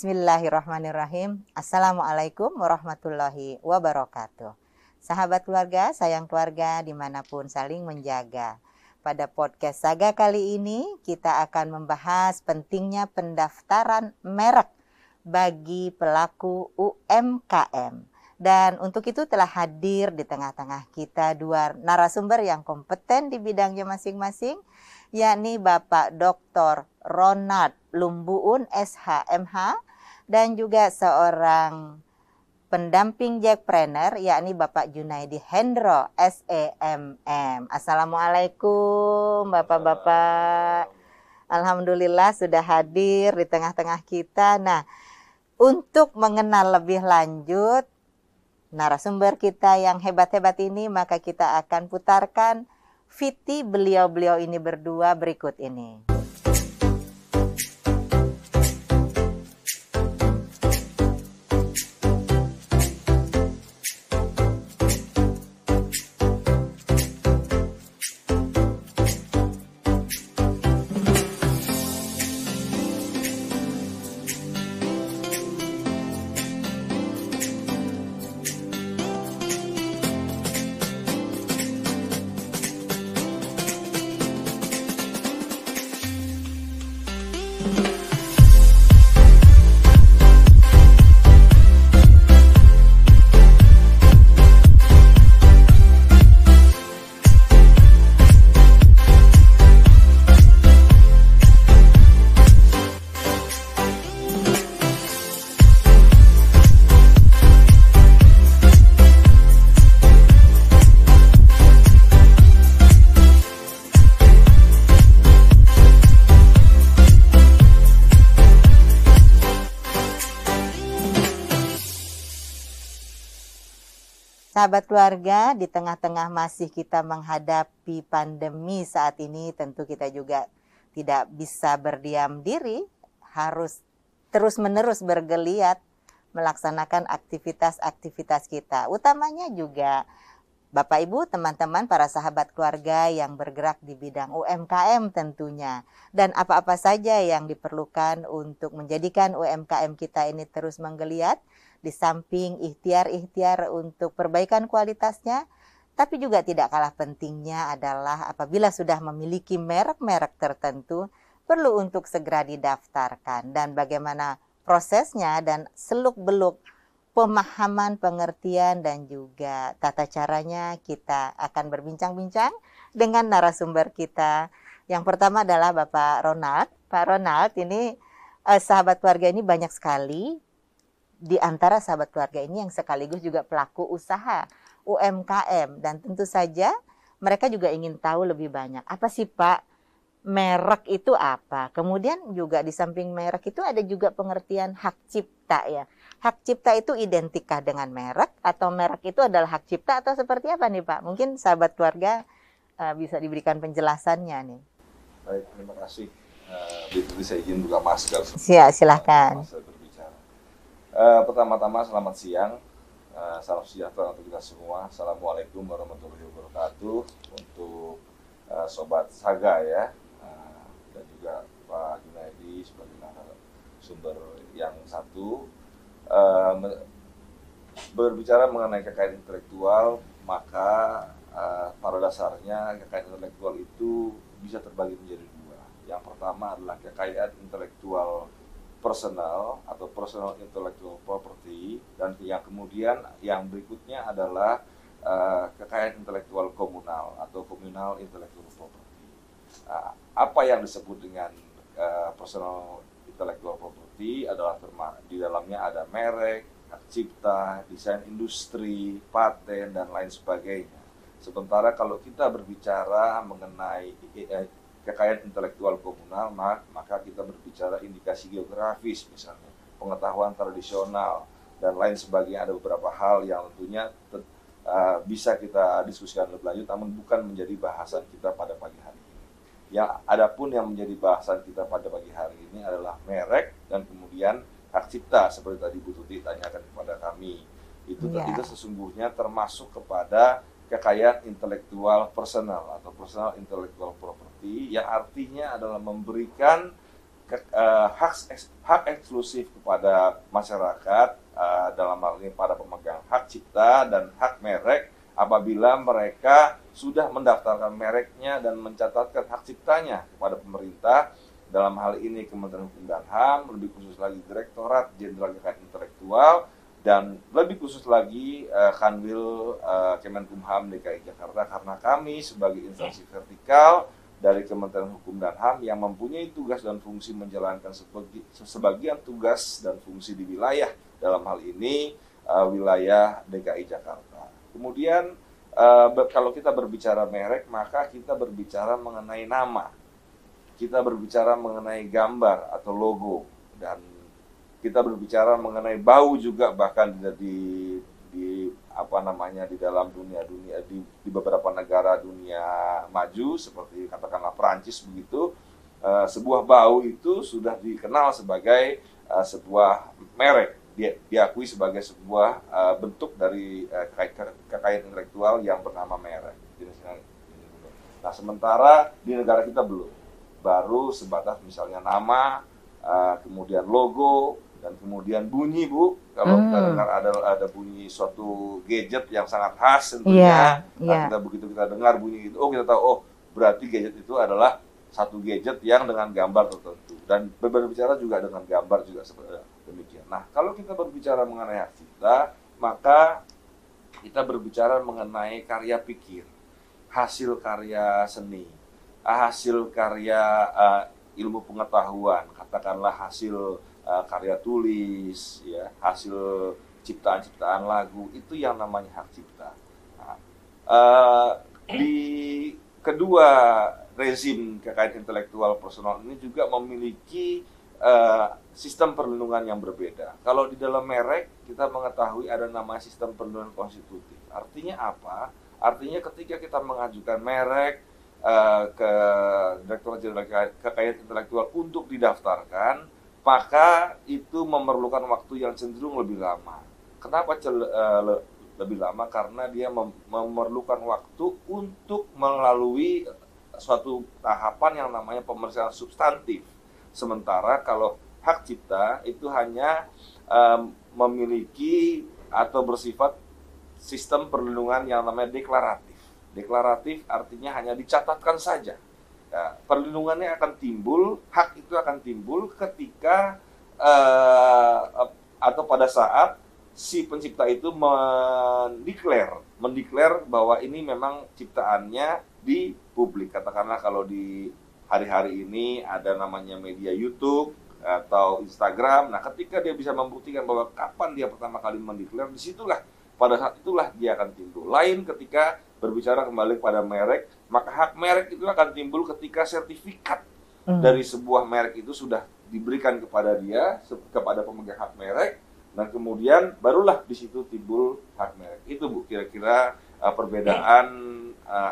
Bismillahirrahmanirrahim. Assalamualaikum warahmatullahi wabarakatuh. Sahabat keluarga, sayang keluarga dimanapun saling menjaga. Pada podcast Saga kali ini kita akan membahas pentingnya pendaftaran merek bagi pelaku UMKM. Dan untuk itu telah hadir di tengah-tengah kita dua narasumber yang kompeten di bidangnya masing-masing, yakni Bapak Dr. Ronald Lumbuun SHMH dan juga seorang pendamping Jackpreneur yakni Bapak Junaidi Hendro SEMM. Assalamualaikum Bapak-bapak. Alhamdulillah sudah hadir di tengah-tengah kita. Nah, untuk mengenal lebih lanjut narasumber kita yang hebat-hebat ini, maka kita akan putarkan VT beliau-beliau ini berdua berikut ini. Sahabat keluarga, di tengah-tengah masih kita menghadapi pandemi saat ini, tentu kita juga tidak bisa berdiam diri, harus terus-menerus bergeliat melaksanakan aktivitas-aktivitas kita. Utamanya juga Bapak Ibu, teman-teman, para sahabat keluarga yang bergerak di bidang UMKM tentunya. Dan apa-apa saja yang diperlukan untuk menjadikan UMKM kita ini terus menggeliat, di samping ikhtiar-ikhtiar untuk perbaikan kualitasnya, tapi juga tidak kalah pentingnya adalah apabila sudah memiliki merek-merek tertentu, perlu untuk segera didaftarkan. Dan bagaimana prosesnya dan seluk-beluk pemahaman, pengertian, dan juga tata caranya, kita akan berbincang-bincang dengan narasumber kita. Yang pertama adalah Bapak Ronald. Pak Ronald, ini sahabat keluarga ini banyak sekali. Di antara sahabat keluarga ini yang sekaligus juga pelaku usaha UMKM. Dan tentu saja mereka juga ingin tahu lebih banyak. Apa sih Pak, merek itu apa? Kemudian juga di samping merek itu ada juga pengertian hak cipta ya. Hak cipta itu identikah dengan merek? Atau merek itu adalah hak cipta atau seperti apa nih Pak? Mungkin sahabat keluarga bisa diberikan penjelasannya nih. Baik, terima kasih. Saya izin buka masker. Silahkan. Pertama-tama selamat siang, salam sejahtera untuk kita semua. Assalamualaikum warahmatullahi wabarakatuh untuk Sobat Saga ya, dan juga Pak Junaidi sebagai sumber yang satu. Berbicara mengenai kekayaan intelektual, maka pada dasarnya kekayaan intelektual itu bisa terbagi menjadi dua. Yang pertama adalah kekayaan intelektual personal atau personal intellectual property, dan yang berikutnya adalah kekayaan intelektual komunal atau communal intellectual property. Apa yang disebut dengan personal intellectual property adalah di dalamnya ada merek, hak cipta, desain industri, paten, dan lain sebagainya. Sementara kalau kita berbicara mengenai kekayaan intelektual komunal, maka kita berbicara indikasi geografis misalnya, pengetahuan tradisional, dan lain sebagainya. Ada beberapa hal yang tentunya bisa kita diskusikan lebih lanjut, namun bukan menjadi bahasan kita pada pagi hari ini. Adapun yang menjadi bahasan kita pada pagi hari ini adalah merek dan kemudian hak cipta, seperti tadi Bu Tuti tanyakan kepada kami. Itu sesungguhnya termasuk kepada kekayaan intelektual personal atau personal intellectual property, yang artinya adalah memberikan hak eksklusif kepada masyarakat, dalam hal ini para pemegang hak cipta dan hak merek apabila mereka sudah mendaftarkan mereknya dan mencatatkan hak ciptanya kepada pemerintah, dalam hal ini Kementerian Hukum dan HAM, lebih khusus lagi Direktorat Jenderal Kekayaan Intelektual, dan lebih khusus lagi Kanwil Kemenkumham DKI Jakarta, karena kami sebagai instansi vertikal dari Kementerian Hukum dan HAM yang mempunyai tugas dan fungsi menjalankan sebagian tugas dan fungsi di wilayah, dalam hal ini wilayah DKI Jakarta. Kemudian kalau kita berbicara merek, maka kita berbicara mengenai nama, kita berbicara mengenai gambar atau logo, dan kita berbicara mengenai bau juga, bahkan di dalam dunia di beberapa negara dunia maju seperti katakanlah Perancis begitu, sebuah bau itu sudah dikenal sebagai sebuah merek, diakui sebagai sebuah bentuk dari kekayaan intelektual yang bernama merek. Nah, sementara di negara kita belum, baru sebatas misalnya nama, kemudian logo, dan kemudian bunyi, Bu. Kalau kita dengar ada bunyi suatu gadget yang sangat khas tentunya, kita begitu kita dengar bunyi itu, kita tahu, berarti gadget itu adalah satu gadget yang dengan gambar tertentu, dan berbicara juga dengan gambar juga seperti demikian. Nah, kalau kita berbicara mengenai hak cipta, maka kita berbicara mengenai karya pikir, hasil karya seni, hasil karya ilmu pengetahuan, katakanlah hasil karya tulis, ya, hasil ciptaan-ciptaan lagu, itu yang namanya hak cipta. Nah, di kedua rezim kekayaan intelektual personal ini juga memiliki sistem perlindungan yang berbeda. Kalau di dalam merek, kita mengetahui ada nama sistem perlindungan konstitutif. Artinya apa? Artinya ketika kita mengajukan merek ke Direktorat Jenderal Kekayaan Intelektual untuk didaftarkan, maka itu memerlukan waktu yang cenderung lebih lama. Kenapa lebih lama? Karena dia memerlukan waktu untuk melalui suatu tahapan yang namanya pemeriksaan substantif. Sementara kalau hak cipta itu hanya memiliki atau bersifat sistem perlindungan yang namanya deklaratif. Deklaratif artinya hanya dicatatkan saja. Ya, perlindungannya akan timbul, hak itu akan timbul ketika atau pada saat si pencipta itu mendeklar bahwa ini memang ciptaannya di publik. Katakanlah kalau di hari-hari ini ada namanya media YouTube atau Instagram. Nah, ketika dia bisa membuktikan bahwa kapan dia pertama kali mendeklar, disitulah, pada saat itulah dia akan timbul. Lain ketika berbicara kembali pada merek, maka hak merek itu akan timbul ketika sertifikat dari sebuah merek itu sudah diberikan kepada dia, kepada pemegang hak merek, dan kemudian barulah di situ timbul hak merek. Itu, Bu, kira-kira perbedaan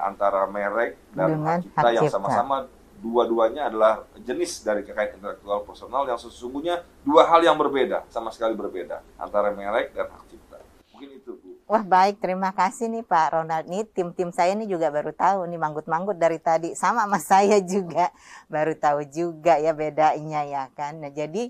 antara merek dan hak cipta yang sama-sama dua-duanya adalah jenis dari kekayaan intelektual personal yang sesungguhnya dua hal yang berbeda, sama sekali berbeda, antara merek dan hak cipta. Mungkin itu, Bu. Wah, baik, terima kasih nih Pak Ronald. Nih tim saya nih juga baru tahu nih, manggut-manggut dari tadi, sama saya juga baru tahu juga ya bedanya ya kan. Nah, jadi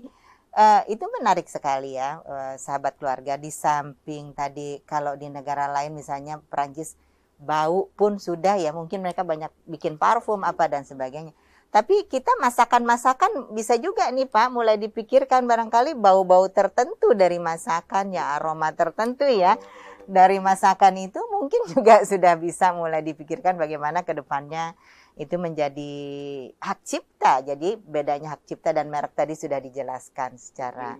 itu menarik sekali ya, sahabat keluarga. Di samping tadi kalau di negara lain misalnya Perancis, bau pun sudah ya, mungkin mereka banyak bikin parfum apa dan sebagainya. Tapi kita masakan-masakan bisa juga nih Pak, mulai dipikirkan barangkali bau-bau tertentu dari masakan ya, aroma tertentu ya. Dari masakan itu mungkin juga sudah bisa mulai dipikirkan bagaimana ke depannya itu menjadi hak cipta. Jadi bedanya hak cipta dan merek tadi sudah dijelaskan secara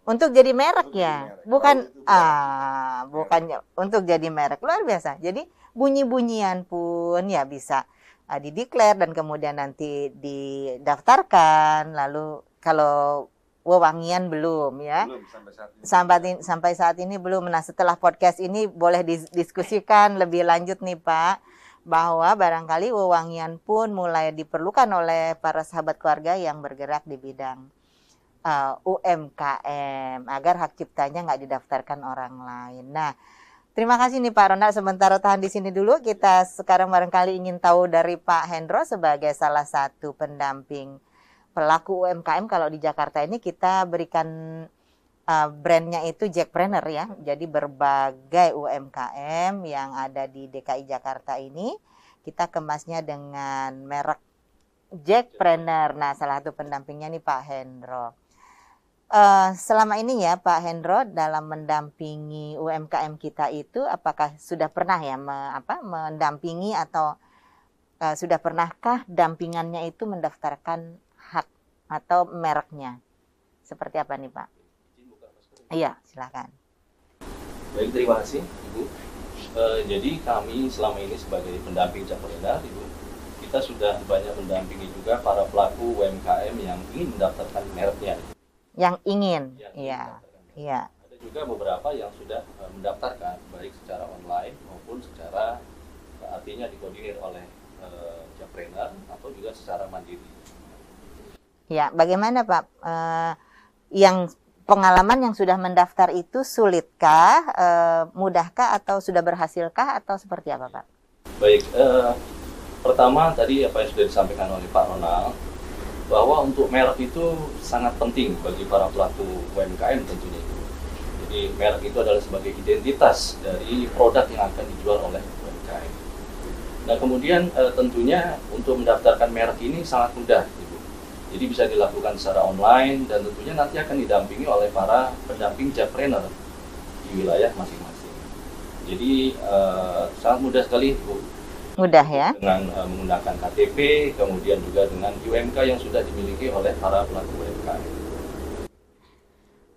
untuk jadi merek ya, bukan bukannya untuk jadi merek. Luar biasa. Jadi bunyi-bunyian pun ya bisa dideklar dan kemudian nanti didaftarkan. Lalu kalau wewangian belum ya, sampai saat ini belum. Nah, setelah podcast ini boleh didiskusikan lebih lanjut nih Pak, bahwa barangkali wewangian pun mulai diperlukan oleh para sahabat keluarga yang bergerak di bidang UMKM agar hak ciptanya nggak didaftarkan orang lain. Nah, terima kasih nih Pak Ronald. Sementara tahan di sini dulu. Kita sekarang barangkali ingin tahu dari Pak Hendro sebagai salah satu pendamping pelaku UMKM kalau di Jakarta ini kita berikan brandnya itu Jackpreneur ya. Jadi berbagai UMKM yang ada di DKI Jakarta ini kita kemasnya dengan merek Jackpreneur. Nah, salah satu pendampingnya nih Pak Hendro. Selama ini ya Pak Hendro dalam mendampingi UMKM kita itu apakah sudah pernah ya mendampingi atau sudah pernahkah dampingannya itu mendaftarkan hak atau mereknya? Seperti apa nih Pak? Iya, silakan. Baik, terima kasih Ibu. Jadi kami selama ini sebagai pendamping Jackpreneur, Ibu, kita sudah banyak mendampingi juga para pelaku UMKM yang ingin mendaftarkan mereknya. Yang ingin, iya. Ada juga beberapa yang sudah mendaftarkan, baik secara online maupun secara artinya dikoordinir oleh Jackpreneur atau juga secara mandiri. Ya, bagaimana Pak? Yang pengalaman yang sudah mendaftar itu sulitkah, mudahkah, atau sudah berhasilkah, atau seperti apa Pak? Baik, pertama tadi apa yang sudah disampaikan oleh Pak Ronald, bahwa untuk merek itu sangat penting bagi para pelaku UMKM tentunya itu. Jadi merek itu adalah sebagai identitas dari produk yang akan dijual oleh UMKM. Nah kemudian tentunya untuk mendaftarkan merek ini sangat mudah, Ibu. Jadi bisa dilakukan secara online dan tentunya nanti akan didampingi oleh para pendamping Jackpreneur di wilayah masing-masing. Jadi sangat mudah sekali, Ibu. Mudah ya? Dengan menggunakan KTP, kemudian juga dengan UMK yang sudah dimiliki oleh para pelaku UMKM.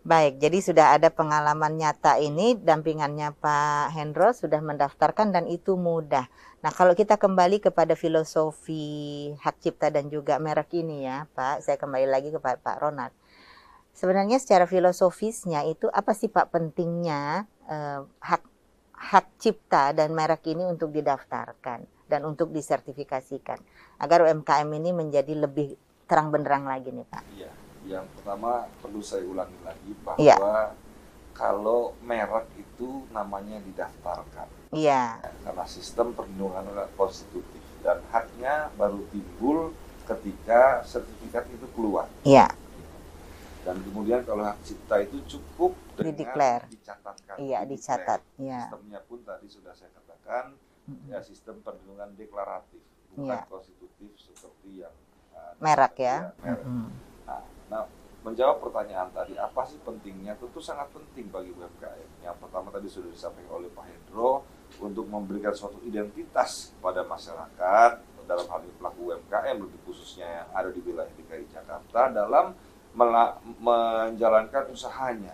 Baik, jadi sudah ada pengalaman nyata ini, dampingannya Pak Hendro sudah mendaftarkan dan itu mudah. Nah, kalau kita kembali kepada filosofi hak cipta dan juga merek ini ya Pak, saya kembali lagi kepada Pak Ronald. Sebenarnya secara filosofisnya itu apa sih Pak pentingnya hak cipta dan merek ini untuk didaftarkan dan untuk disertifikasikan agar UMKM ini menjadi lebih terang benderang lagi nih Pak. Iya, yang pertama perlu saya ulangi lagi bahwa kalau merek itu namanya didaftarkan. Iya. Karena sistem perlindungan konstitutif dan haknya baru timbul ketika sertifikat itu keluar. Iya. Dan kemudian kalau hak cipta itu cukup dengan dicatatkan. Iya, dicatat. Ya. Sistemnya pun tadi sudah saya katakan, ya sistem perlindungan deklaratif, bukan konstitutif seperti yang merek ya. Merek. Nah, menjawab pertanyaan tadi, apa sih pentingnya? Tentu sangat penting bagi UMKM. Yang pertama tadi sudah disampaikan oleh Pak Hendro, untuk memberikan suatu identitas pada masyarakat, dalam hal ini pelaku UMKM, lebih khususnya yang ada di wilayah DKI Jakarta, dalam menjalankan usahanya,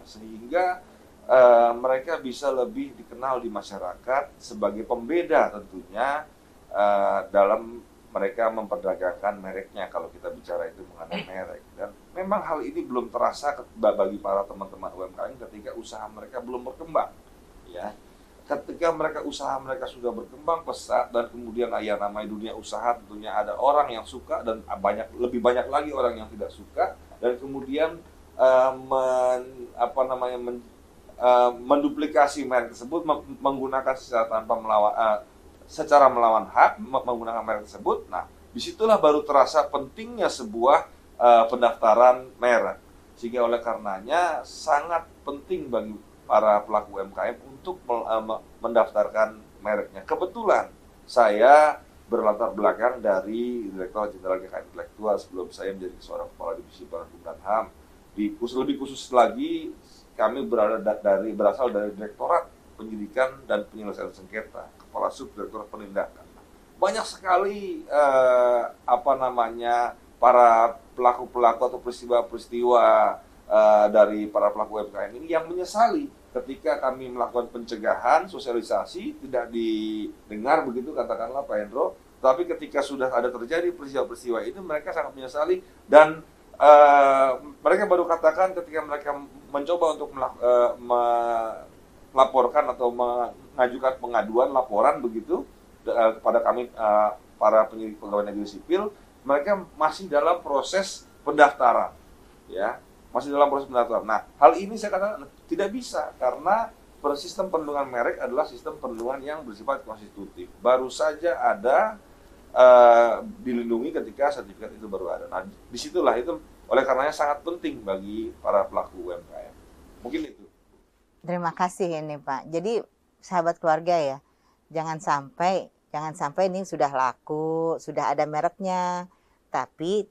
sehingga mereka bisa lebih dikenal di masyarakat sebagai pembeda tentunya dalam mereka memperdagangkan mereknya, kalau kita bicara itu mengenai merek. Dan memang hal ini belum terasa bagi para teman-teman UMKM ketika usaha mereka belum berkembang, ya. Ketika usaha mereka sudah berkembang pesat dan kemudian ya namanya dunia usaha tentunya ada orang yang suka dan lebih banyak lagi orang yang tidak suka, dan kemudian menduplikasi merek tersebut menggunakan secara melawan hak menggunakan merek tersebut. Nah, disitulah baru terasa pentingnya sebuah pendaftaran merek, sehingga oleh karenanya sangat penting bagi para pelaku UMKM untuk mendaftarkan mereknya. Kebetulan saya berlatar belakang dari Direktorat Jenderal Kekayaan Intelektual sebelum saya menjadi seorang Kepala Divisi Barang Hukum dan HAM. Lebih khusus lagi, kami berasal dari Direktorat Penyidikan dan Penyelesaian Sengketa, Kepala Subdirektorat Penindakan. Banyak sekali para pelaku-pelaku atau peristiwa-peristiwa dari para pelaku UMKM ini yang menyesali ketika kami melakukan pencegahan, sosialisasi, tidak didengar begitu katakanlah Pak Hendro, tapi ketika sudah ada terjadi peristiwa-peristiwa ini mereka sangat menyesali, dan mereka baru katakan ketika mereka mencoba untuk melaporkan atau mengajukan pengaduan laporan begitu kepada kami para penyidik pegawai negeri sipil, mereka masih dalam proses pendaftaran, ya. Masih dalam proses pendaftaran. Nah, hal ini saya katakan tidak bisa karena sistem perlindungan merek adalah sistem perlindungan yang bersifat konstitutif. Baru saja ada dilindungi ketika sertifikat itu baru ada. Nah, disitulah itu oleh karenanya sangat penting bagi para pelaku UMKM. Mungkin itu. Terima kasih ini Pak. Jadi sahabat keluarga ya, jangan sampai ini sudah laku, sudah ada mereknya, tapi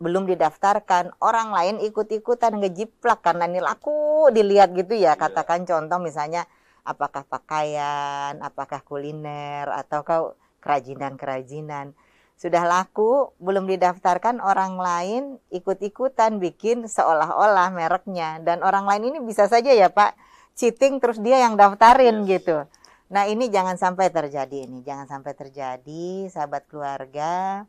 belum didaftarkan, orang lain ikut-ikutan ngejiplak karena ini laku, dilihat gitu ya. Katakan contoh misalnya apakah pakaian, apakah kuliner, atau kerajinan-kerajinan. Sudah laku, belum didaftarkan, orang lain ikut-ikutan bikin seolah-olah mereknya. Dan orang lain ini bisa saja ya Pak, cheating terus dia yang daftarin gitu. Nah ini jangan sampai terjadi Jangan sampai terjadi sahabat keluarga,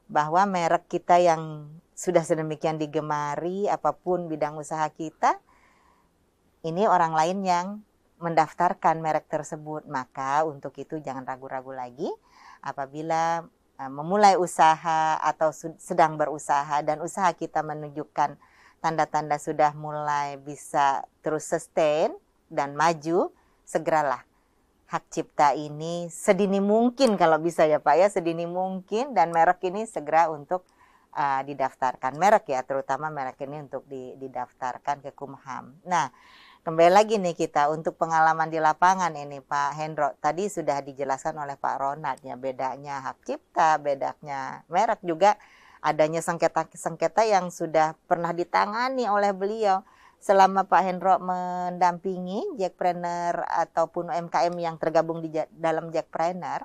bahwa merek kita yang sudah sedemikian digemari, apapun bidang usaha kita, ini orang lain yang mendaftarkan merek tersebut. Maka untuk itu jangan ragu-ragu lagi apabila memulai usaha atau sedang berusaha dan usaha kita menunjukkan tanda-tanda sudah mulai bisa terus sustain dan maju, segeralah hak cipta ini sedini mungkin kalau bisa ya Pak ya, sedini mungkin, dan merek ini segera untuk didaftarkan, merek ya, terutama merek ini untuk didaftarkan ke Kumham. Nah, kembali lagi nih kita untuk pengalaman di lapangan ini Pak Hendro, tadi sudah dijelaskan oleh Pak Ronald ya, bedanya hak cipta, bedanya merek, juga adanya sengketa-sengketa yang sudah pernah ditangani oleh beliau. Selama Pak Hendro mendampingi Jackpreneur ataupun UMKM yang tergabung di dalam Jackpreneur,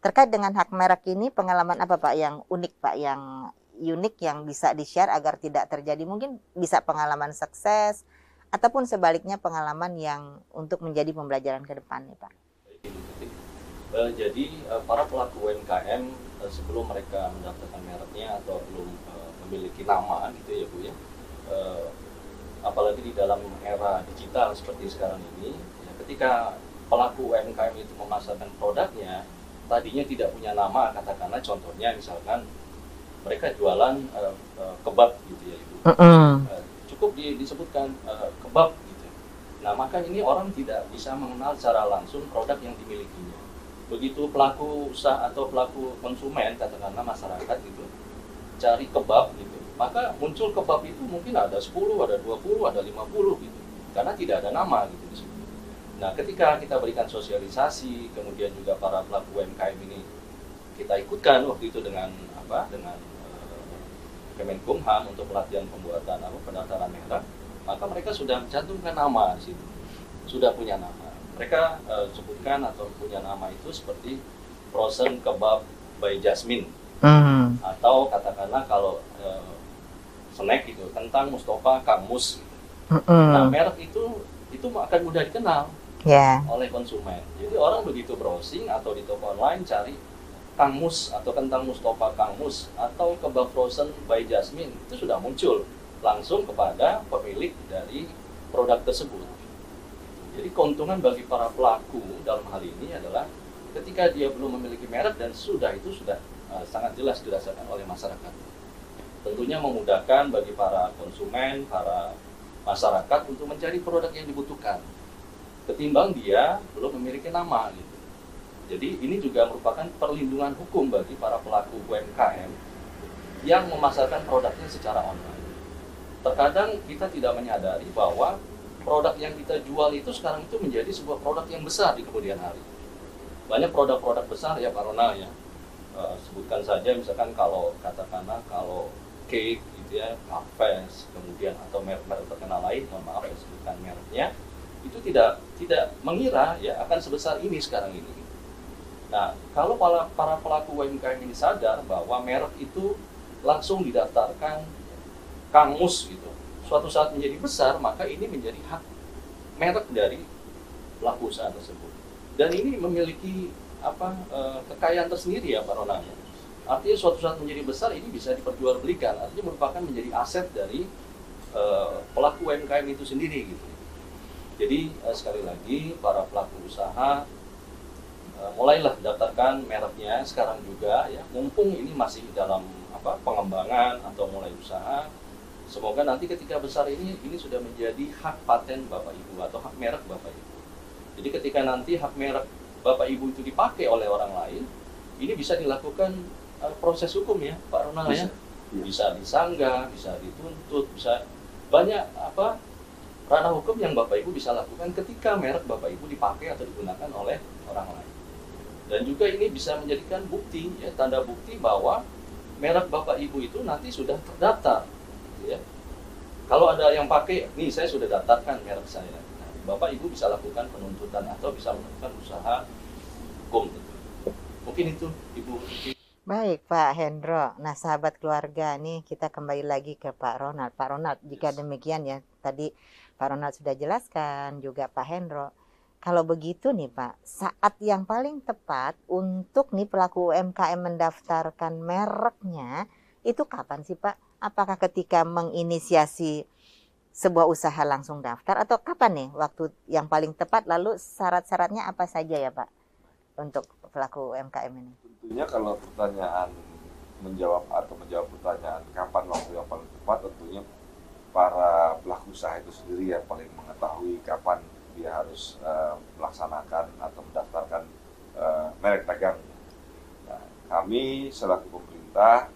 terkait dengan hak merek ini, pengalaman apa Pak yang unik Pak, yang unik yang bisa di-share agar tidak terjadi, mungkin bisa pengalaman sukses ataupun sebaliknya pengalaman yang untuk menjadi pembelajaran ke depan nih Pak. Jadi para pelaku UMKM sebelum mereka mendaftarkan mereknya atau belum memiliki nama gitu ya Bu ya, apalagi di dalam era digital seperti sekarang ini, ya, ketika pelaku UMKM itu memasarkan produknya, tadinya tidak punya nama, katakanlah contohnya misalkan mereka jualan kebab gitu ya Ibu, cukup disebutkan kebab gitu. Nah maka ini orang tidak bisa mengenal secara langsung produk yang dimilikinya. Begitu pelaku usaha atau pelaku konsumen, katakanlah masyarakat gitu, cari kebab gitu, maka muncul kebab itu mungkin ada 10, ada 20, ada 50 gitu, karena tidak ada nama gitu di situ. Nah ketika kita berikan sosialisasi, kemudian juga para pelaku UMKM ini kita ikutkan waktu itu dengan Kemenkumham untuk pelatihan pembuatan pendaftaran merek, maka mereka sudah mencantumkan nama di situ, sudah punya nama. Mereka sebutkan atau punya nama itu seperti Frozen Kebab by Jasmine, atau katakanlah kalau snack itu tentang Mustafa Kang Mus. Nah merek itu akan mudah dikenal oleh konsumen. Jadi orang begitu browsing atau di toko online cari Kang Mus atau kentang Mustafa Kang Mus atau kebab Frozen by Jasmine, itu sudah muncul langsung kepada pemilik dari produk tersebut. Jadi keuntungan bagi para pelaku dalam hal ini adalah ketika dia belum memiliki merek dan sudah sangat jelas dirasakan oleh masyarakat. Tentunya memudahkan bagi para konsumen, para masyarakat untuk mencari produk yang dibutuhkan, ketimbang dia belum memiliki nama gitu. Jadi ini juga merupakan perlindungan hukum bagi para pelaku UMKM yang memasarkan produknya secara online. Terkadang kita tidak menyadari bahwa produk yang kita jual itu sekarang itu menjadi sebuah produk yang besar di kemudian hari. Banyak produk-produk besar ya Pak Ronald ya. Sebutkan saja misalkan kalau cake gitu ya, Harvest, kemudian atau merek-merek terkenal lain, mohon maaf saya sebutkan mereknya, itu tidak mengira ya akan sebesar ini sekarang ini. Nah, kalau para pelaku UMKM ini sadar bahwa merek itu langsung didaftarkan Kang Mus gitu, suatu saat menjadi besar, maka ini menjadi hak merek dari pelaku usaha tersebut. Dan ini memiliki kekayaan tersendiri ya Pak Ronald. Artinya suatu saat menjadi besar ini bisa diperjualbelikan, artinya merupakan menjadi aset dari pelaku UMKM itu sendiri gitu. Jadi sekali lagi para pelaku usaha mulailah daftarkan mereknya sekarang juga ya, mumpung ini masih dalam pengembangan atau mulai usaha. Semoga nanti ketika besar ini sudah menjadi hak paten Bapak Ibu atau hak merek Bapak Ibu. Jadi ketika nanti hak merek Bapak Ibu itu dipakai oleh orang lain, ini bisa dilakukan proses hukum ya Pak Ronald ya. Bisa disanggah, bisa dituntut, bisa banyak ranah hukum yang Bapak Ibu bisa lakukan ketika merek Bapak Ibu dipakai atau digunakan oleh orang lain. Dan juga ini bisa menjadikan bukti ya, tanda bukti bahwa merek Bapak Ibu itu nanti sudah terdaftar ya. Kalau ada yang pakai, nih saya sudah daftarkan merek saya. Nah, Bapak Ibu bisa lakukan penuntutan atau bisa melakukan usaha hukum. Mungkin itu Ibu. Baik Pak Hendro. Nah sahabat keluarga nih kita kembali lagi ke Pak Ronald. Pak Ronald, jika demikian ya, tadi Pak Ronald sudah jelaskan, juga Pak Hendro. Kalau begitu nih Pak, saat yang paling tepat untuk nih pelaku UMKM mendaftarkan mereknya, itu kapan sih Pak? Apakah ketika menginisiasi sebuah usaha langsung daftar, atau kapan nih waktu yang paling tepat, lalu syarat-syaratnya apa saja ya Pak untuk pelaku UMKM ini? Tentunya kalau pertanyaan menjawab pertanyaan kapan waktu yang paling tepat, tentunya para pelaku usaha itu sendiri yang paling mengetahui kapan dia harus melaksanakan atau mendaftarkan merek dagangnya. Nah, kami selaku pemerintah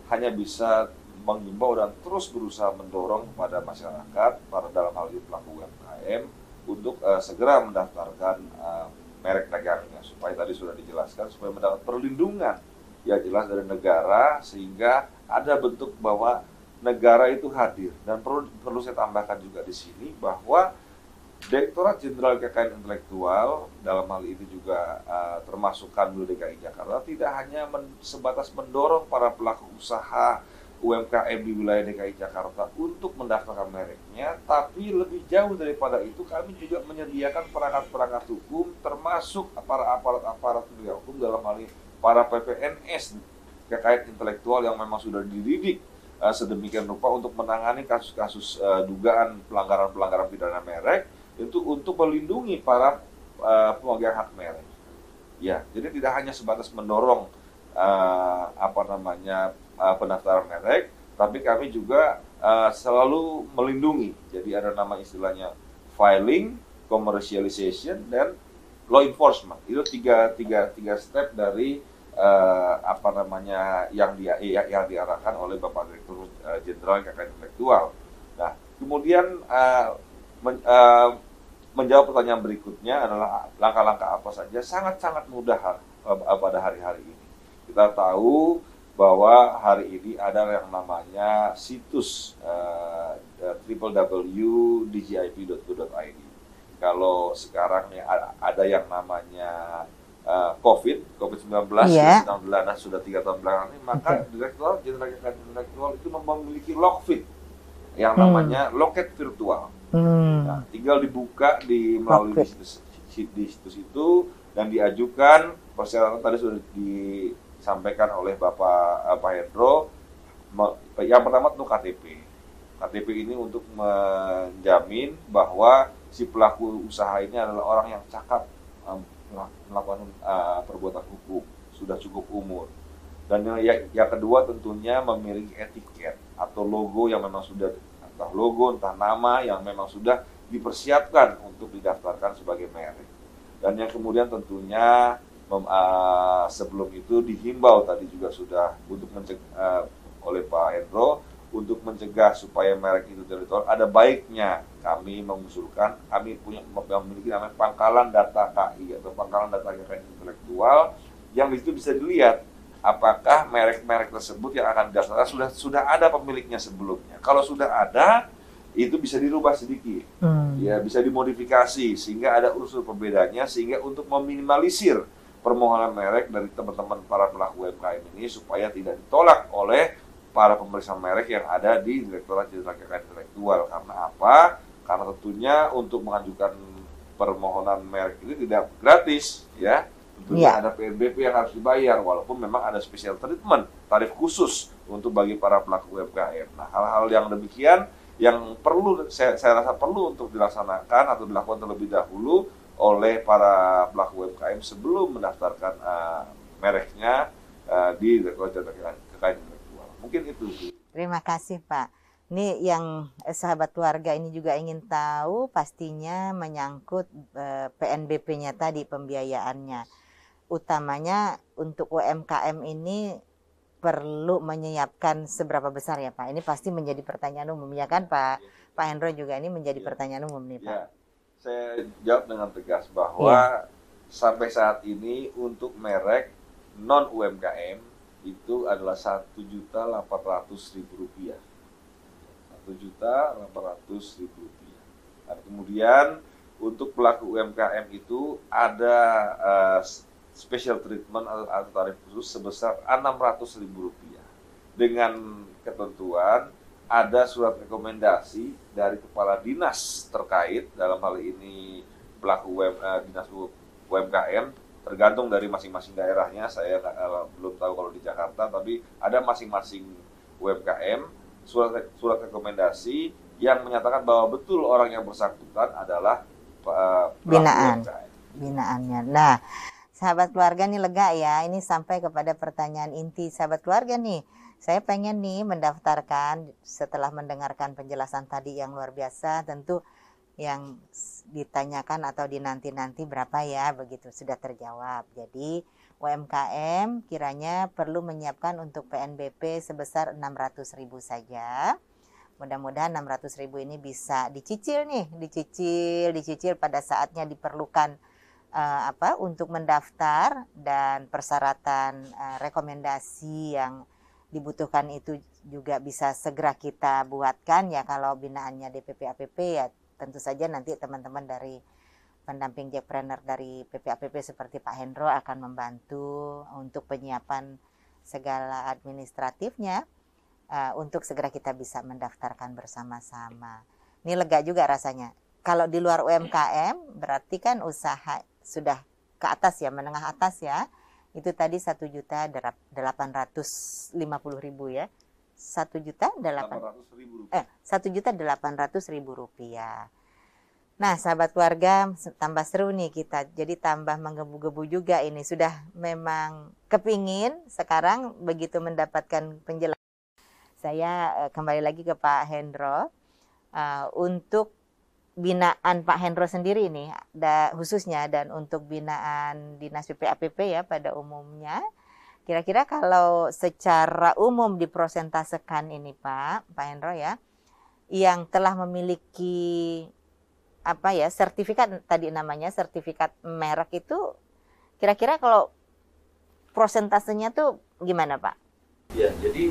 hanya bisa mengimbau dan terus berusaha mendorong kepada masyarakat, para dalam hal ini pelaku UMKM, untuk segera mendaftarkan merek dagangnya, supaya tadi sudah dijelaskan, supaya mendapat perlindungan ya jelas dari negara, sehingga ada bentuk bahwa negara itu hadir. Dan perlu saya tambahkan juga di sini bahwa Direktorat Jenderal Kekayaan Intelektual dalam hal ini juga termasuk Kanwil DKI Jakarta tidak hanya sebatas mendorong para pelaku usaha UMKM di wilayah DKI Jakarta untuk mendaftarkan mereknya, tapi lebih jauh daripada itu kami juga menyediakan perangkat-perangkat hukum, termasuk para aparat penegak hukum, dalam hal ini para PPNS kekayaan intelektual yang memang sudah dididik sedemikian rupa untuk menangani kasus-kasus dugaan pelanggaran pidana merek, itu untuk melindungi para pemegang hak merek. Ya, jadi tidak hanya sebatas mendorong pendaftaran merek, tapi kami juga selalu melindungi. Jadi ada nama istilahnya filing, commercialization, dan law enforcement. Itu tiga step dari yang diarahkan oleh Bapak Direktur Jenderal Kekayaan Intelektual. Nah, kemudian menjawab pertanyaan berikutnya adalah langkah-langkah apa saja. Sangat-sangat mudah pada hari-hari ini. Kita tahu bahwa hari ini ada yang namanya situs www.dgip.go.id. Kalau sekarang ada yang namanya COVID-19 sudah 3 tahun belakangan ini, maka Direktorat Jenderal Kekayaan Intelektual itu memiliki Lokfit yang namanya loket virtual. Nah, tinggal dibuka melalui di situs itu dan diajukan. Persyaratan tadi sudah disampaikan oleh Bapak Hendro. Yang pertama tentu KTP. KTP ini untuk menjamin bahwa si pelaku usaha ini adalah orang yang cakap melakukan perbuatan hukum, sudah cukup umur. Dan yang kedua tentunya memiliki etiket atau logo yang memang sudah, entah logo, entah nama yang memang sudah dipersiapkan untuk didaftarkan sebagai merek. Dan yang kemudian tentunya sebelum itu dihimbau tadi juga sudah untuk oleh Pak Hendro untuk mencegah supaya merek itu teritorial. Ada baiknya kami mengusulkan, kami memiliki namanya pangkalan data KI atau pangkalan data kekayaan intelektual, yang itu bisa dilihat apakah merek-merek tersebut yang akan didaftarkan sudah ada pemiliknya sebelumnya. Kalau sudah ada, itu bisa dirubah sedikit, ya bisa dimodifikasi sehingga ada unsur perbedaannya, sehingga untuk meminimalisir permohonan merek dari teman-teman para pelaku UMKM ini supaya tidak ditolak oleh para pemeriksa merek yang ada di Direktorat Jenderal Kekayaan Intelektual. Karena apa? Karena tentunya untuk mengajukan permohonan merek itu tidak gratis, ya. Tentunya ada PNBP yang harus dibayar, walaupun memang ada special treatment, tarif khusus untuk bagi para pelaku UMKM. Nah, hal-hal yang demikian yang perlu, saya rasa perlu untuk dilaksanakan atau dilakukan terlebih dahulu oleh para pelaku UMKM sebelum mendaftarkan mereknya di Direktorat Jenderal Kekayaan Intelektual. Mungkin itu. Terima kasih Pak. Ini yang sahabat keluarga ini juga ingin tahu pastinya menyangkut PNBP-nya tadi, pembiayaannya. utamanya untuk UMKM ini perlu menyiapkan seberapa besar ya Pak? Ini pasti menjadi pertanyaan umum ya kan Pak? Pak Hendro juga ini menjadi pertanyaan umum nih Pak. Ya, saya jawab dengan tegas bahwa sampai saat ini untuk merek non UMKM itu adalah Rp1.800.000. Rp1.800.000. Nah, kemudian untuk pelaku UMKM itu ada special treatment atau tarif khusus sebesar Rp600.000 dengan ketentuan ada surat rekomendasi dari kepala dinas terkait, dalam hal ini pelaku dinas UMKM, tergantung dari masing-masing daerahnya. Saya belum tahu kalau di Jakarta, tapi ada masing-masing UMKM surat rekomendasi yang menyatakan bahwa betul orang yang bersangkutan adalah binaan binaannya. Nah, sahabat keluarga nih lega ya, ini sampai kepada pertanyaan inti sahabat keluarga nih. Saya pengen nih mendaftarkan setelah mendengarkan penjelasan tadi yang luar biasa, tentu yang ditanyakan atau dinanti-nanti berapa ya, begitu sudah terjawab. Jadi UMKM kiranya perlu menyiapkan untuk PNBP sebesar 600.000 saja. Mudah-mudahan 600.000 ini bisa dicicil nih, dicicil pada saatnya diperlukan untuk mendaftar, dan persyaratan rekomendasi yang dibutuhkan itu juga bisa segera kita buatkan ya. Kalau binaannya DPP APP ya tentu saja nanti teman-teman dari pendamping Jackpreneur dari PPAPP seperti Pak Hendro akan membantu untuk penyiapan segala administratifnya untuk segera kita bisa mendaftarkan bersama-sama. Ini lega juga rasanya. Kalau di luar UMKM berarti kan usaha sudah ke atas ya, menengah atas ya. Itu tadi 1.850.000 ya. 1.800.000 rupiah. Nah, sahabat keluarga, tambah seru nih kita. Jadi tambah menggebu-gebu juga ini. Sudah memang kepingin sekarang begitu mendapatkan penjelasan. Saya kembali lagi ke Pak Hendro. Untuk binaan Pak Hendro sendiri nih, khususnya, dan untuk binaan Dinas PPAPP ya pada umumnya, kira-kira kalau secara umum diprosentasekan ini Pak Hendro ya, yang telah memiliki sertifikat tadi namanya sertifikat merek itu, kira-kira kalau prosentasenya tuh gimana Pak? Ya, jadi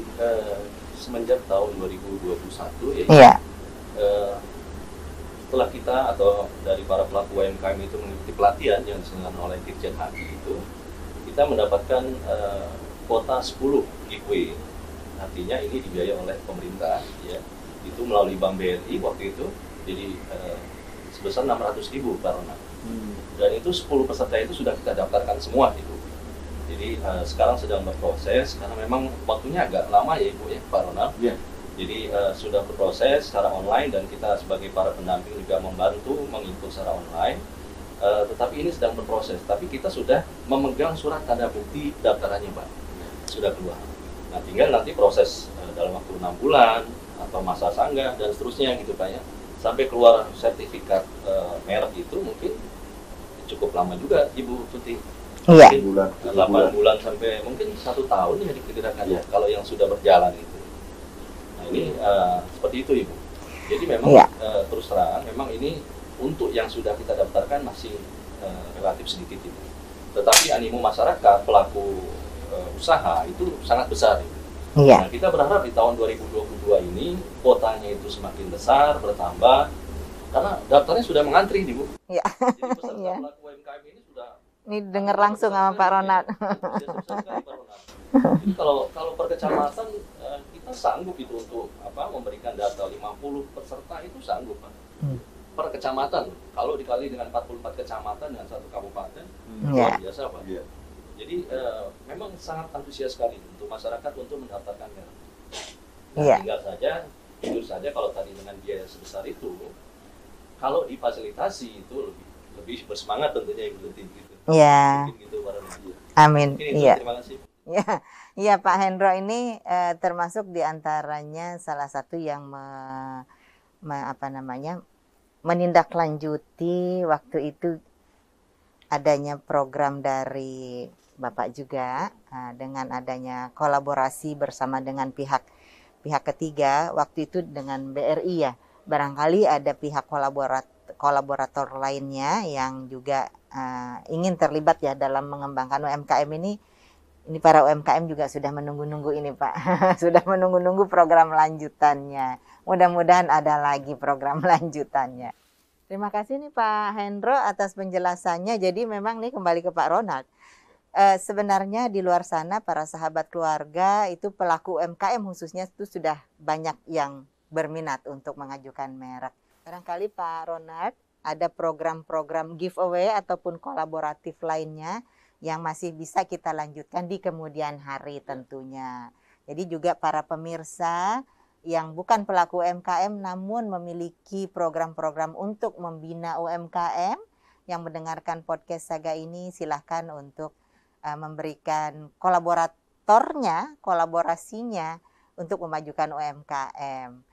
semenjak tahun 2021 ya. Setelah kita atau dari para pelaku UMKM itu mengikuti pelatihan yang diselenggarakan oleh Dirjen HI itu, kita mendapatkan kuota 10 giveaway. Artinya ini dibiayai oleh pemerintah, ya, itu melalui Bank BRI waktu itu, jadi sebesar 600.000 per orang. Dan itu 10 peserta itu sudah kita daftarkan semua itu. Jadi sekarang sedang berproses karena memang waktunya agak lama ya Ibu ya, Pak Ronald. Yeah. Jadi sudah berproses secara online dan kita sebagai para pendamping juga membantu menginput secara online. Tetapi ini sedang berproses. Tapi kita sudah memegang surat tanda bukti daftarannya Pak. Sudah keluar. Nah tinggal nanti proses dalam waktu 6 bulan atau masa sanggah dan seterusnya gitu Pak ya. Sampai keluar sertifikat merek itu mungkin cukup lama juga Ibu Tuti. Iya. 8 bulan sampai mungkin 1 tahun ya diperkirakan ya kalau yang sudah berjalan itu. Nah ini seperti itu Ibu. Jadi memang terus terang memang ini untuk yang sudah kita daftarkan masih relatif sedikit Ibu. Tetapi animo masyarakat pelaku usaha itu sangat besar Ibu. Iya. Nah, kita berharap di tahun 2022 ini kuotanya itu semakin besar, bertambah karena daftarnya sudah mengantri Ibu. Iya. Jadi peserta pelaku UMKM ini sudah ini dengar langsung sama Pak Ronald. Jadi kalau per kecamatan kita sanggup itu untuk memberikan data 50 peserta itu sanggup Pak. Per kecamatan, kalau dikali dengan 44 kecamatan dengan 1 kabupaten, luar biasa Pak. Yeah. Jadi memang sangat antusias sekali untuk masyarakat untuk mendaftarkan merek. Tinggal saja, jujur saja kalau tadi dengan biaya sebesar itu, kalau difasilitasi itu lebih bersemangat tentunya Ibu Tuti gitu. Iya. Gitu, amin. Iya. Terima kasih. Iya Pak Hendro ini termasuk diantaranya salah satu yang menindaklanjuti waktu itu adanya program dari Bapak juga, dengan adanya kolaborasi bersama dengan pihak ketiga, waktu itu dengan BRI ya, barangkali ada pihak kolaborator lainnya yang juga ingin terlibat ya dalam mengembangkan UMKM ini. Ini para UMKM juga sudah menunggu-nunggu ini Pak, sudah menunggu-nunggu program lanjutannya. Mudah-mudahan ada lagi program lanjutannya. Terima kasih nih Pak Hendro atas penjelasannya. Jadi memang nih kembali ke Pak Ronald. Sebenarnya di luar sana para sahabat keluarga itu pelaku UMKM khususnya itu sudah banyak yang berminat untuk mengajukan merek. Barangkali Pak Ronald ada program-program giveaway ataupun kolaboratif lainnya yang masih bisa kita lanjutkan di kemudian hari tentunya. Jadi juga para pemirsa yang bukan pelaku UMKM namun memiliki program-program untuk membina UMKM yang mendengarkan podcast Saga ini, silahkan untuk memberikan kolaborasinya untuk memajukan UMKM.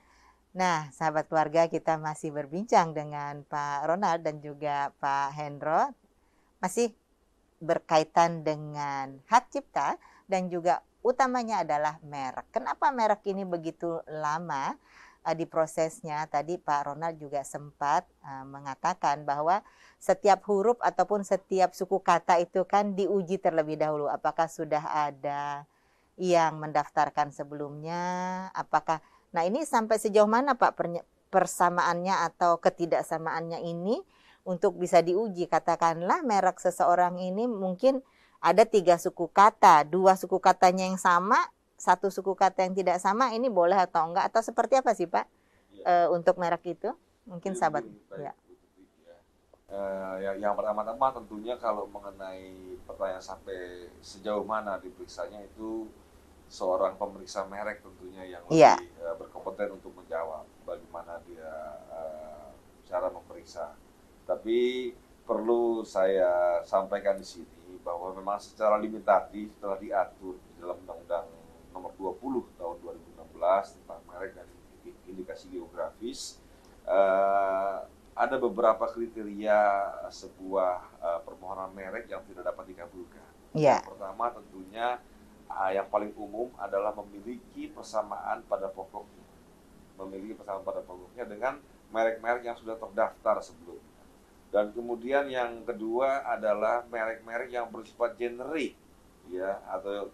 Nah, sahabat keluarga, kita masih berbincang dengan Pak Ronald dan juga Pak Hendro, masih berkaitan dengan hak cipta dan juga utamanya adalah merek. Kenapa merek ini begitu lama di prosesnya? Tadi Pak Ronald juga sempat mengatakan bahwa setiap huruf ataupun setiap suku kata itu kan diuji terlebih dahulu. Apakah sudah ada yang mendaftarkan sebelumnya? Nah ini sampai sejauh mana Pak persamaannya atau ketidaksamaannya ini untuk bisa diuji? Katakanlah merek seseorang ini mungkin ada 3 suku kata, 2 suku katanya yang sama, 1 suku kata yang tidak sama, ini boleh atau enggak? Atau seperti apa sih Pak untuk merek itu? Mungkin sahabat. Ya. Yang pertama-tama tentunya kalau mengenai pertanyaan sampai sejauh mana diperiksanya itu seorang pemeriksa merek tentunya yang lebih berkompeten untuk menjawab bagaimana dia cara memeriksa. Tapi perlu saya sampaikan di sini bahwa memang secara limitatif telah diatur di dalam Undang-Undang Nomor 20 Tahun 2016 tentang merek dan indikasi geografis. Ada beberapa kriteria sebuah permohonan merek yang tidak dapat dikabulkan. Yeah. Yang pertama tentunya yang paling umum adalah memiliki persamaan pada pokoknya. Memiliki persamaan pada pokoknya dengan merek-merek yang sudah terdaftar sebelumnya. Dan kemudian yang kedua adalah merek-merek yang bersifat generik, ya, atau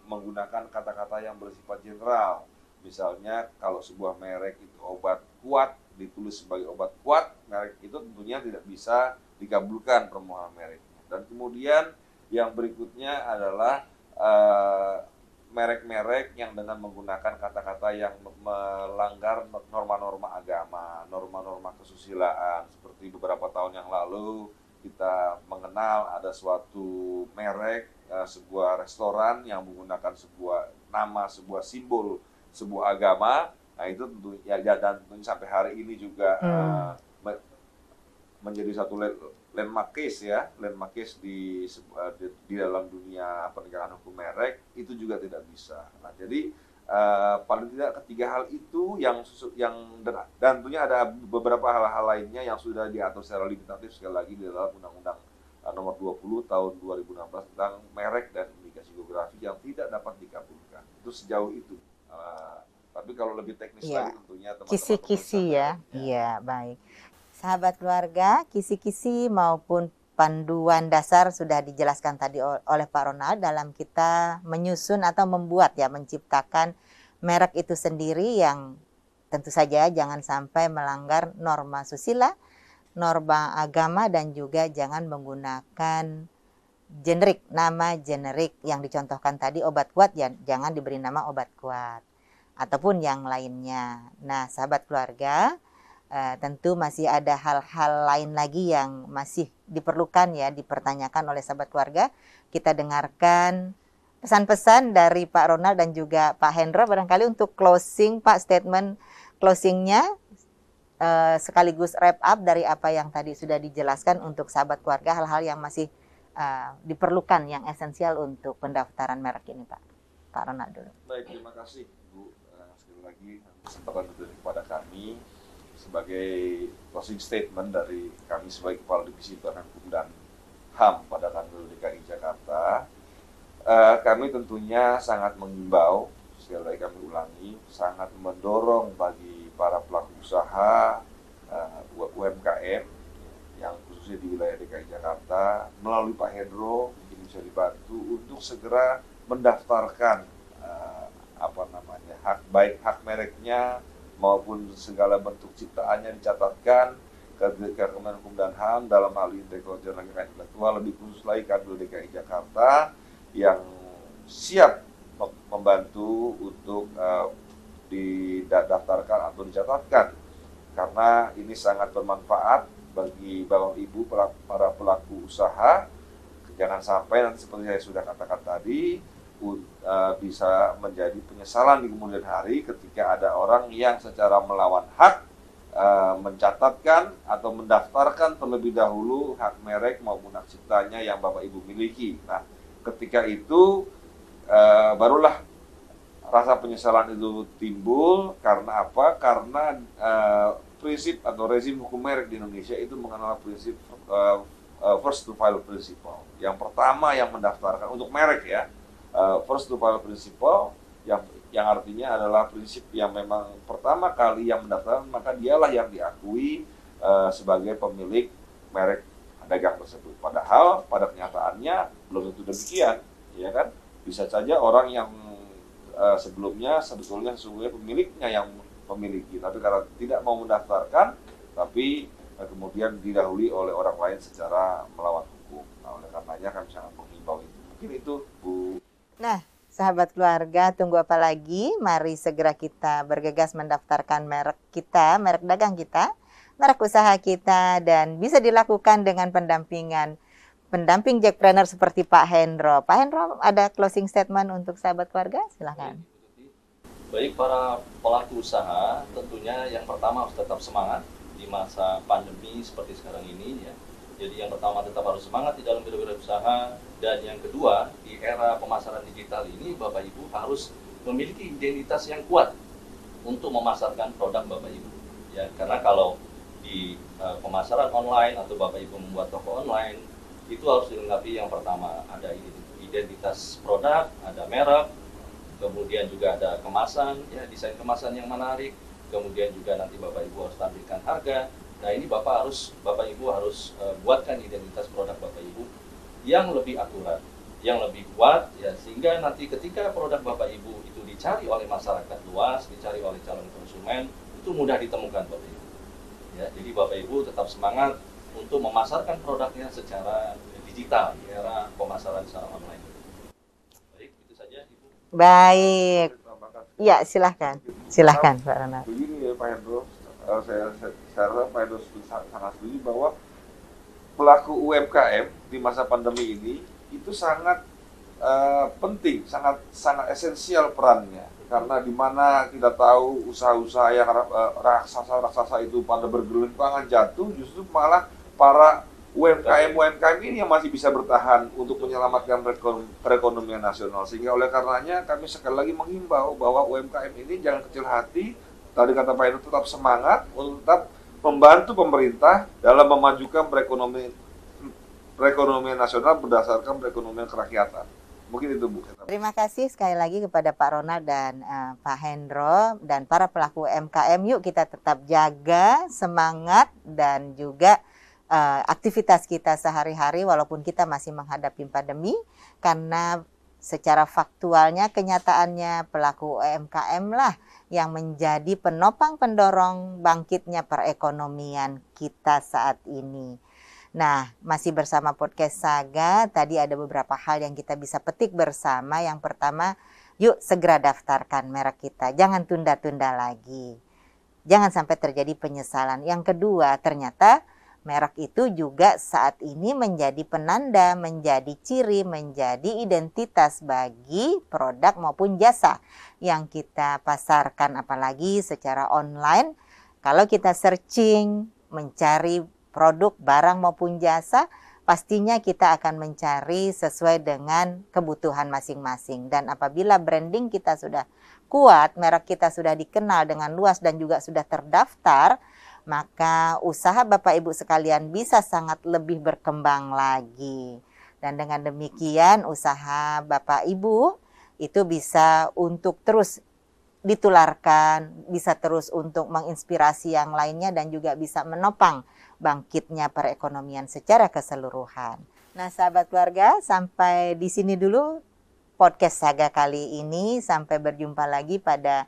menggunakan kata-kata yang bersifat general. Misalnya kalau sebuah merek itu obat kuat, ditulis sebagai obat kuat, merek itu tentunya tidak bisa dikabulkan permohonan mereknya. Dan kemudian yang berikutnya adalah merek-merek yang dengan menggunakan kata-kata yang melanggar norma-norma agama, norma-norma kesusilaan. Seperti beberapa tahun yang lalu kita mengenal ada suatu merek, sebuah restoran yang menggunakan sebuah nama, sebuah simbol, sebuah agama. Nah itu tentunya, dan tentunya sampai hari ini juga menjadi satu landmark case ya, landmark case di dalam dunia penegakan hukum merek, itu juga tidak bisa. Nah jadi paling tidak ketiga hal itu yang dan tentunya ada beberapa hal-hal lainnya yang sudah diatur secara limitatif sekali lagi di dalam Undang-Undang Nomor 20 Tahun 2016 tentang merek dan indikasi geografi yang tidak dapat dikabulkan. Itu sejauh itu. Tapi kalau lebih teknis lagi tentunya teman-teman kisi-kisi ya. Iya, baik. Sahabat keluarga, kisi-kisi maupun panduan dasar sudah dijelaskan tadi oleh Pak Ronald dalam kita menyusun atau membuat ya, menciptakan merek itu sendiri yang tentu saja jangan sampai melanggar norma susila, norma agama, dan juga jangan menggunakan generik, nama generik yang dicontohkan tadi obat kuat, ya jangan diberi nama obat kuat ataupun yang lainnya. Nah, sahabat keluarga, tentu masih ada hal-hal lain lagi yang masih diperlukan ya, dipertanyakan oleh sahabat keluarga. Kita dengarkan pesan-pesan dari Pak Ronald dan juga Pak Hendro barangkali untuk closing, Pak, statement closingnya sekaligus wrap up dari apa yang tadi sudah dijelaskan untuk sahabat keluarga, hal-hal yang masih diperlukan yang esensial untuk pendaftaran merek ini, Pak. Pak Ronald dulu. Baik, terima kasih Bu. Sekali lagi kesempatan diberi kepada kami sebagai closing statement dari kami kami sebagai Kepala Divisi Penegakan Hukum dan HAM pada Kanwil DKI Jakarta, kami tentunya sangat mengimbau, sekali lagi kami ulangi, sangat mendorong bagi para pelaku usaha UMKM yang khususnya di wilayah DKI Jakarta melalui Pak Hendro mungkin bisa dibantu untuk segera mendaftarkan hak mereknya maupun segala bentuk ciptaannya dicatatkan ke Kementerian Hukum dan HAM, dalam hal ini Direktorat Jenderal Kekayaan Intelektual, lebih khusus lagi Kanwil DKI Jakarta yang siap membantu untuk didaftarkan atau dicatatkan, karena ini sangat bermanfaat bagi Bapak Ibu para pelaku usaha. Jangan sampai nanti seperti saya sudah katakan tadi bisa menjadi penyesalan di kemudian hari ketika ada orang yang secara melawan hak mencatatkan atau mendaftarkan terlebih dahulu hak merek maupun hak ciptanya yang Bapak Ibu miliki. Nah, ketika itu barulah rasa penyesalan itu timbul. Karena apa? Karena prinsip atau rezim hukum merek di Indonesia itu mengenal prinsip first to file principle. Yang pertama yang mendaftarkan untuk merek ya, first to file principle yang artinya adalah prinsip yang memang pertama kali yang mendaftarkan maka dialah yang diakui sebagai pemilik merek dagang tersebut. Padahal pada kenyataannya belum tentu demikian, ya kan? Bisa saja orang yang sebelumnya sesungguhnya pemiliknya yang memiliki, tapi karena tidak mau mendaftarkan, tapi kemudian didahului oleh orang lain secara melawan hukum. Nah, oleh karenanya kami sangat mengimbau itu. Mungkin itu, Bu. Nah, sahabat keluarga, tunggu apa lagi? Mari segera kita bergegas mendaftarkan merek kita, merek dagang kita, merek usaha kita, dan bisa dilakukan dengan pendamping Jackpreneur seperti Pak Hendro. Pak Hendro, ada closing statement untuk sahabat keluarga? Silahkan. Baik para pelaku usaha, tentunya yang pertama harus tetap semangat di masa pandemi seperti sekarang ini ya. Jadi yang pertama tetap harus semangat di dalam berusaha, dan yang kedua di era pemasaran digital ini Bapak Ibu harus memiliki identitas yang kuat untuk memasarkan produk Bapak Ibu. Ya, karena kalau di pemasaran online atau Bapak Ibu membuat toko online itu harus dilengkapi yang pertama ada identitas produk, ada merek, kemudian juga ada kemasan, ya desain kemasan yang menarik, kemudian juga nanti Bapak Ibu harus tampilkan harga. Nah ini Bapak Ibu harus buatkan identitas produk Bapak Ibu yang lebih akurat, yang lebih kuat, ya sehingga nanti ketika produk Bapak Ibu itu dicari oleh masyarakat luas, dicari oleh calon konsumen, itu mudah ditemukan Bapak Ibu. Ya, jadi Bapak Ibu tetap semangat untuk memasarkan produknya secara digital di era pemasaran secara online. Baik, itu saja Ibu. Baik. Ya, silahkan Pak Ronald. Begini ya Pak Hendro, saya rasa Pak Hendro sangat setuju bahwa pelaku UMKM di masa pandemi ini itu sangat penting, sangat esensial perannya, karena di mana kita tahu usaha-usaha yang raksasa itu pada bergelimpangan jatuh, justru malah para UMKM ini yang masih bisa bertahan untuk menyelamatkan perekonomian nasional. Sehingga oleh karenanya kami sekali lagi mengimbau bahwa UMKM ini jangan kecil hati, tadi kata Pak Hendro, tetap semangat untuk tetap membantu pemerintah dalam memajukan perekonomian nasional berdasarkan perekonomian kerakyatan. Mungkin itu Bu. Terima kasih sekali lagi kepada Pak Ronald dan Pak Hendro dan para pelaku UMKM. Yuk kita tetap jaga semangat dan juga aktivitas kita sehari-hari walaupun kita masih menghadapi pandemi, karena secara faktualnya kenyataannya pelaku UMKM lah yang menjadi penopang pendorong bangkitnya perekonomian kita saat ini. Nah, masih bersama Podcast Saga, tadi ada beberapa hal yang kita bisa petik bersama. Yang pertama, yuk segera daftarkan merek kita, jangan tunda-tunda lagi. Jangan sampai terjadi penyesalan. Yang kedua, ternyata merek itu juga saat ini menjadi penanda, menjadi ciri, menjadi identitas bagi produk maupun jasa yang kita pasarkan, apalagi secara online. Kalau kita searching, mencari produk, barang maupun jasa, pastinya kita akan mencari sesuai dengan kebutuhan masing-masing. Dan apabila branding kita sudah kuat, merek kita sudah dikenal dengan luas dan juga sudah terdaftar, maka usaha Bapak Ibu sekalian bisa sangat lebih berkembang lagi. Dan dengan demikian usaha Bapak Ibu itu bisa untuk terus ditularkan, bisa terus untuk menginspirasi yang lainnya dan juga bisa menopang bangkitnya perekonomian secara keseluruhan. Nah, sahabat keluarga, sampai di sini dulu podcast Saga kali ini. Sampai berjumpa lagi pada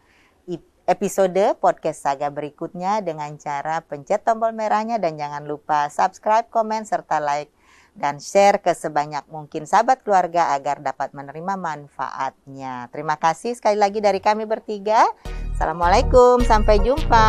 episode podcast Saga berikutnya dengan cara pencet tombol merahnya dan jangan lupa subscribe, komen, serta like dan share ke sebanyak mungkin sahabat keluarga agar dapat menerima manfaatnya. Terima kasih sekali lagi dari kami bertiga. Assalamualaikum, sampai jumpa.